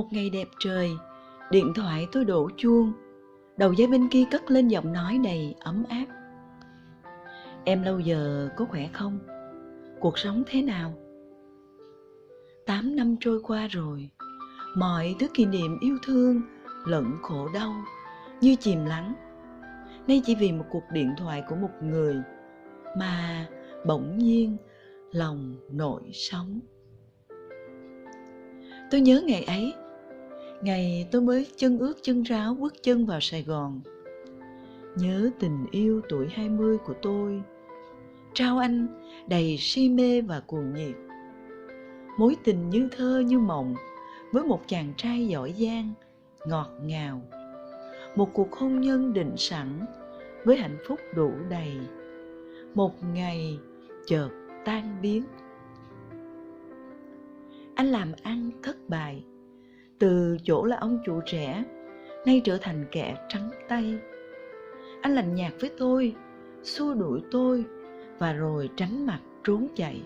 Một ngày đẹp trời, điện thoại tôi đổ chuông. Đầu dây bên kia cất lên giọng nói đầy ấm áp. Em lâu giờ có khỏe không? Cuộc sống thế nào? 8 năm trôi qua rồi, mọi thứ kỷ niệm yêu thương lẫn khổ đau như chìm lắng. Nay chỉ vì một cuộc điện thoại của một người mà bỗng nhiên lòng nổi sóng. Tôi nhớ ngày ấy, ngày tôi mới chân ướt chân ráo bước chân vào Sài Gòn. Nhớ tình yêu tuổi 20 của tôi, trao anh đầy si mê và cuồng nhiệt. Mối tình như thơ như mộng với một chàng trai giỏi giang, ngọt ngào. Một cuộc hôn nhân định sẵn với hạnh phúc đủ đầy. Một ngày chợt tan biến. Anh làm ăn thất bại, từ chỗ là ông chủ trẻ, nay trở thành kẻ trắng tay. Anh lạnh nhạt với tôi, xua đuổi tôi và rồi tránh mặt trốn chạy.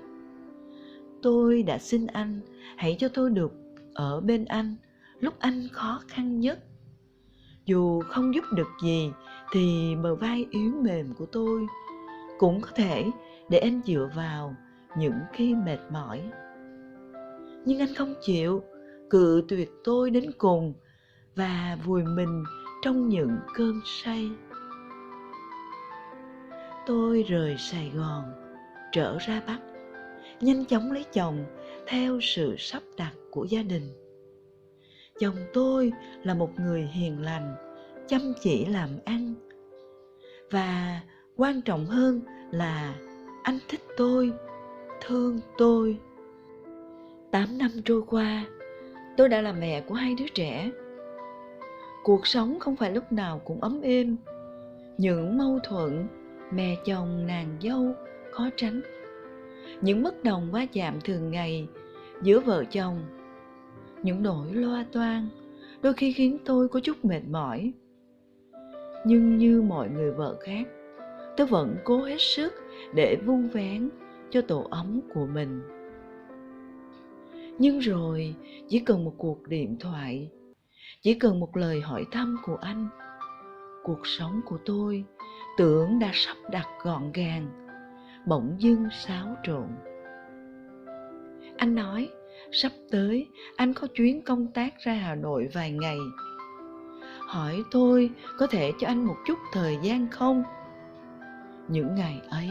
Tôi đã xin anh hãy cho tôi được ở bên anh lúc anh khó khăn nhất. Dù không giúp được gì thì bờ vai yếu mềm của tôi cũng có thể để anh dựa vào những khi mệt mỏi. Nhưng anh không chịu, cự tuyệt tôi đến cùng và vùi mình trong những cơn say. Tôi rời Sài Gòn, trở ra Bắc, nhanh chóng lấy chồng theo sự sắp đặt của gia đình. Chồng tôi là một người hiền lành, chăm chỉ làm ăn. Và quan trọng hơn là anh thích tôi, thương tôi. 8 năm trôi qua, tôi đã là mẹ của 2 đứa trẻ. Cuộc sống không phải lúc nào cũng ấm êm. Những mâu thuẫn mẹ chồng nàng dâu khó tránh. Những bất đồng va chạm thường ngày giữa vợ chồng. Những nỗi loa toan đôi khi khiến tôi có chút mệt mỏi. Nhưng như mọi người vợ khác, tôi vẫn cố hết sức để vun vén cho tổ ấm của mình. Nhưng rồi chỉ cần một cuộc điện thoại, chỉ cần một lời hỏi thăm của anh, cuộc sống của tôi tưởng đã sắp đặt gọn gàng, bỗng dưng xáo trộn. Anh nói sắp tới anh có chuyến công tác ra Hà Nội vài ngày. Hỏi tôi có thể cho anh một chút thời gian không? Những ngày ấy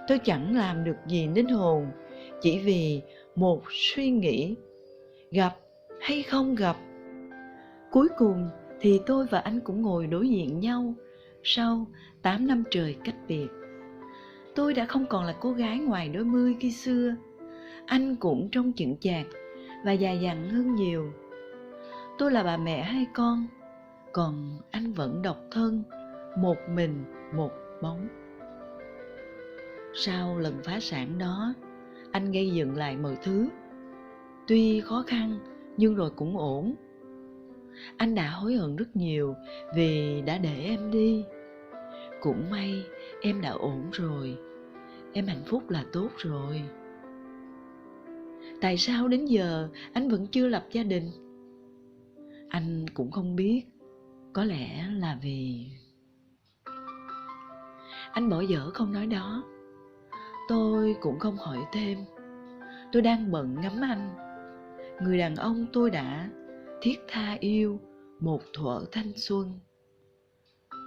tôi chẳng làm được gì linh hồn, chỉ vì một suy nghĩ, gặp hay không gặp. Cuối cùng thì tôi và anh cũng ngồi đối diện nhau sau 8 năm trời cách biệt. Tôi đã không còn là cô gái ngoài đôi mươi khi xưa. Anh cũng trông chững chạc và già dặn hơn nhiều. Tôi là bà mẹ 2 con, còn anh vẫn độc thân, một mình một bóng. Sau lần phá sản đó, anh gây dựng lại mọi thứ. Tuy khó khăn nhưng rồi cũng ổn. Anh đã hối hận rất nhiều vì đã để em đi. Cũng may em đã ổn rồi. Em hạnh phúc là tốt rồi. Tại sao đến giờ anh vẫn chưa lập gia đình? Anh cũng không biết. Có lẽ là vì... Anh bỏ dở câu nói đó. Tôi cũng không hỏi thêm. Tôi đang bận ngắm anh, người đàn ông tôi đã thiết tha yêu một thuở thanh xuân.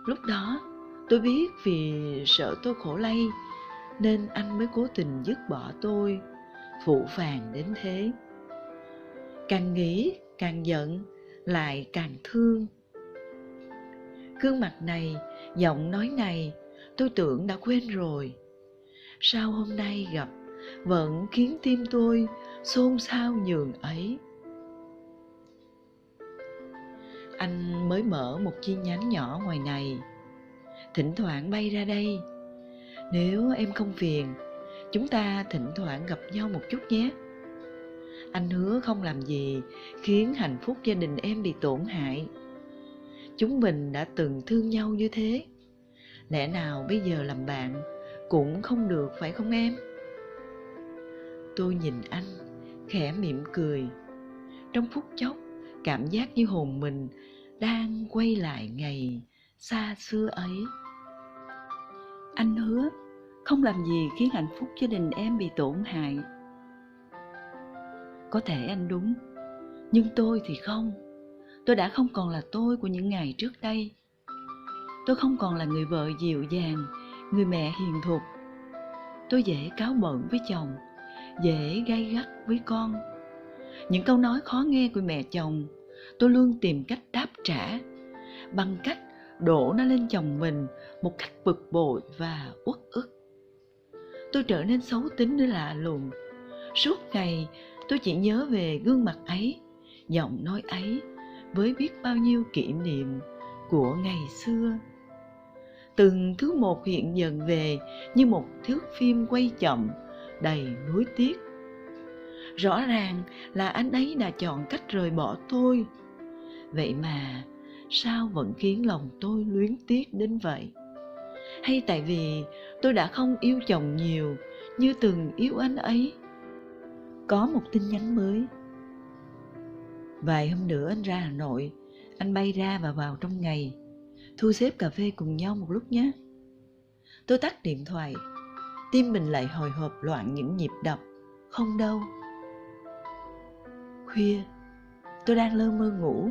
Lúc đó tôi biết vì sợ tôi khổ lây nên anh mới cố tình dứt bỏ tôi, phụ phàng đến thế. Càng nghĩ càng giận, lại càng thương. Gương mặt này, giọng nói này tôi tưởng đã quên rồi. Sao hôm nay gặp vẫn khiến tim tôi xôn xao nhường ấy. Anh mới mở một chi nhánh nhỏ ngoài này, thỉnh thoảng bay ra đây. Nếu em không phiền, chúng ta thỉnh thoảng gặp nhau một chút nhé. Anh hứa không làm gì khiến hạnh phúc gia đình em bị tổn hại. Chúng mình đã từng thương nhau như thế, lẽ nào bây giờ làm bạn cũng không được phải không em? Tôi nhìn anh, khẽ mỉm cười. Trong phút chốc, cảm giác như hồn mình đang quay lại ngày xa xưa ấy. Anh hứa không làm gì khiến hạnh phúc gia đình em bị tổn hại. Có thể anh đúng, nhưng tôi thì không. Tôi đã không còn là tôi của những ngày trước đây. Tôi không còn là người vợ dịu dàng, người mẹ hiền thục. Tôi dễ cáu bẩn với chồng, dễ gay gắt với con. Những câu nói khó nghe của mẹ chồng, tôi luôn tìm cách đáp trả bằng cách đổ nó lên chồng mình một cách bực bội và uất ức. Tôi trở nên xấu tính đến lạ lùng. Suốt ngày tôi chỉ nhớ về gương mặt ấy, giọng nói ấy, với biết bao nhiêu kỷ niệm của ngày xưa. Từng thứ một hiện dần về như một thước phim quay chậm, đầy nuối tiếc. Rõ ràng là anh ấy đã chọn cách rời bỏ tôi. Vậy mà sao vẫn khiến lòng tôi luyến tiếc đến vậy? Hay tại vì tôi đã không yêu chồng nhiều như từng yêu anh ấy? Có một tin nhắn mới. Vài hôm nữa anh ra Hà Nội. Anh bay ra và vào trong ngày. Thu xếp cà phê cùng nhau một lúc nhé. Tôi tắt điện thoại. Tim mình lại hồi hộp loạn những nhịp đập. Không đâu. Khuya, tôi đang lơ mơ ngủ.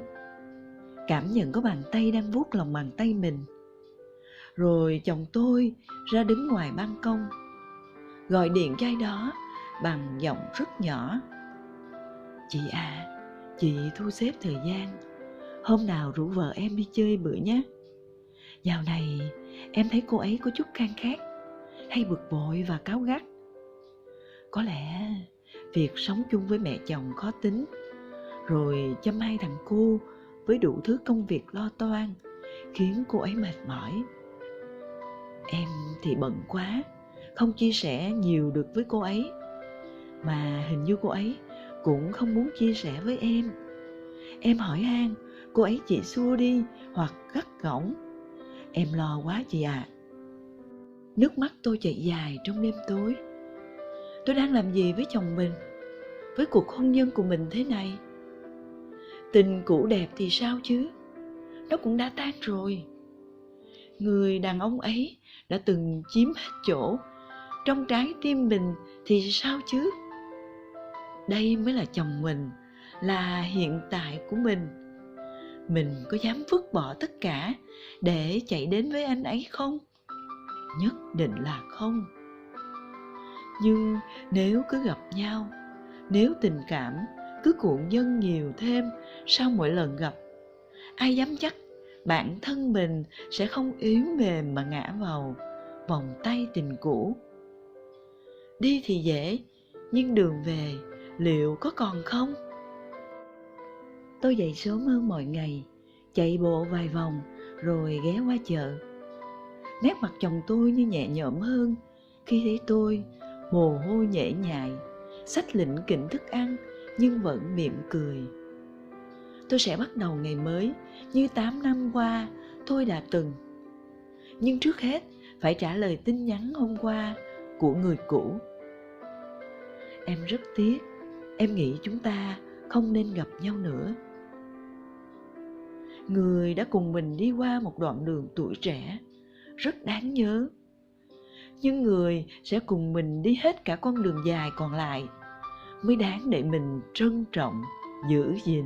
Cảm nhận có bàn tay đang vuốt lòng bàn tay mình. Rồi chồng tôi ra đứng ngoài ban công, gọi điện cho ai đó bằng giọng rất nhỏ. Chị à, chị thu xếp thời gian, hôm nào rủ vợ em đi chơi bữa nhé. Dạo này em thấy cô ấy có chút khan khát, hay bực bội và cáu gắt. Có lẽ việc sống chung với mẹ chồng khó tính, rồi chăm hai thằng cu với đủ thứ công việc lo toan, khiến cô ấy mệt mỏi. Em thì bận quá, không chia sẻ nhiều được với cô ấy. Mà hình như cô ấy cũng không muốn chia sẻ với em. Em hỏi han, cô ấy chỉ xua đi hoặc gắt gỏng. Em lo quá chị ạ. Nước mắt tôi chảy dài trong đêm tối. Tôi đang làm gì với chồng mình, với cuộc hôn nhân của mình thế này? Tình cũ đẹp thì sao chứ? Nó cũng đã tan rồi. Người đàn ông ấy đã từng chiếm hết chỗ trong trái tim mình thì sao chứ? Đây mới là chồng mình, là hiện tại của mình. Mình có dám vứt bỏ tất cả để chạy đến với anh ấy không? Nhất định là không. Nhưng nếu cứ gặp nhau, nếu tình cảm cứ cuộn dâng nhiều thêm sau mỗi lần gặp, ai dám chắc bản thân mình sẽ không yếu mềm mà ngã vào vòng tay tình cũ. Đi thì dễ, nhưng đường về liệu có còn không? Tôi dậy sớm hơn mọi ngày, chạy bộ vài vòng rồi ghé qua chợ. Nét mặt chồng tôi như nhẹ nhõm hơn khi thấy tôi mồ hôi nhễ nhại, xách lỉnh kỉnh thức ăn nhưng vẫn mỉm cười. Tôi sẽ bắt đầu ngày mới như 8 năm qua tôi đã từng. Nhưng trước hết phải trả lời tin nhắn hôm qua của người cũ. Em rất tiếc, em nghĩ chúng ta không nên gặp nhau nữa. Người đã cùng mình đi qua một đoạn đường tuổi trẻ rất đáng nhớ. Nhưng người sẽ cùng mình đi hết cả con đường dài còn lại mới đáng để mình trân trọng, giữ gìn.